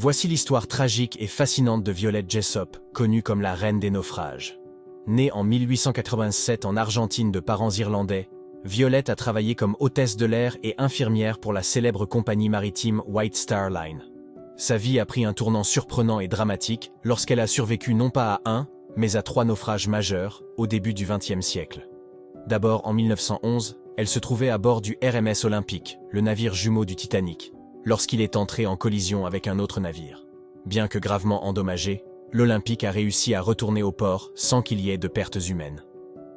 Voici l'histoire tragique et fascinante de Violette Jessop, connue comme la reine des naufrages. Née en 1887 en Argentine de parents irlandais, Violette a travaillé comme hôtesse de l'air et infirmière pour la célèbre compagnie maritime White Star Line. Sa vie a pris un tournant surprenant et dramatique lorsqu'elle a survécu non pas à un, mais à 3 naufrages majeurs au début du XXe siècle. D'abord en 1911, elle se trouvait à bord du RMS Olympique, le navire jumeau du Titanic, lorsqu'il est entré en collision avec un autre navire. Bien que gravement endommagé, l'Olympique a réussi à retourner au port sans qu'il y ait de pertes humaines.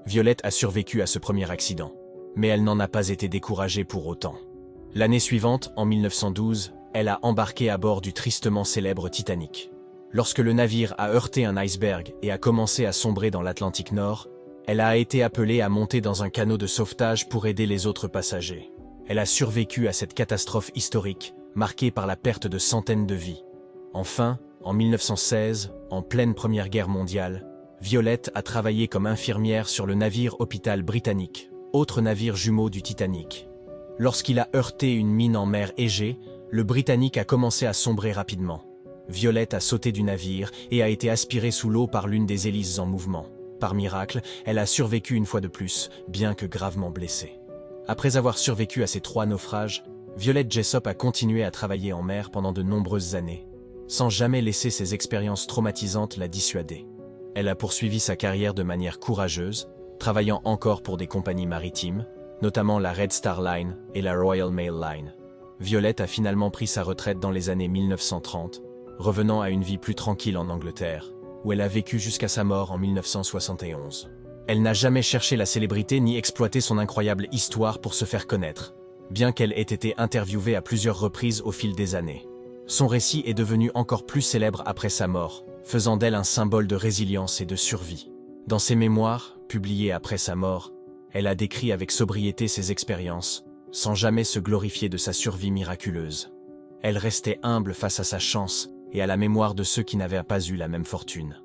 Violette a survécu à ce premier accident, mais elle n'en a pas été découragée pour autant. L'année suivante, en 1912, elle a embarqué à bord du tristement célèbre Titanic. Lorsque le navire a heurté un iceberg et a commencé à sombrer dans l'Atlantique Nord, elle a été appelée à monter dans un canot de sauvetage pour aider les autres passagers. Elle a survécu à cette catastrophe historique, marquée par la perte de centaines de vies. Enfin, en 1916, en pleine Première Guerre mondiale, Violette a travaillé comme infirmière sur le navire Hôpital Britannique, autre navire jumeau du Titanic. Lorsqu'il a heurté une mine en mer Égée, le Britannique a commencé à sombrer rapidement. Violette a sauté du navire et a été aspirée sous l'eau par l'une des hélices en mouvement. Par miracle, elle a survécu une fois de plus, bien que gravement blessée. Après avoir survécu à ces 3 naufrages, Violette Jessop a continué à travailler en mer pendant de nombreuses années, sans jamais laisser ces expériences traumatisantes la dissuader. Elle a poursuivi sa carrière de manière courageuse, travaillant encore pour des compagnies maritimes, notamment la Red Star Line et la Royal Mail Line. Violette a finalement pris sa retraite dans les années 1930, revenant à une vie plus tranquille en Angleterre, où elle a vécu jusqu'à sa mort en 1971. Elle n'a jamais cherché la célébrité ni exploité son incroyable histoire pour se faire connaître, bien qu'elle ait été interviewée à plusieurs reprises au fil des années. Son récit est devenu encore plus célèbre après sa mort, faisant d'elle un symbole de résilience et de survie. Dans ses mémoires, publiées après sa mort, elle a décrit avec sobriété ses expériences, sans jamais se glorifier de sa survie miraculeuse. Elle restait humble face à sa chance et à la mémoire de ceux qui n'avaient pas eu la même fortune.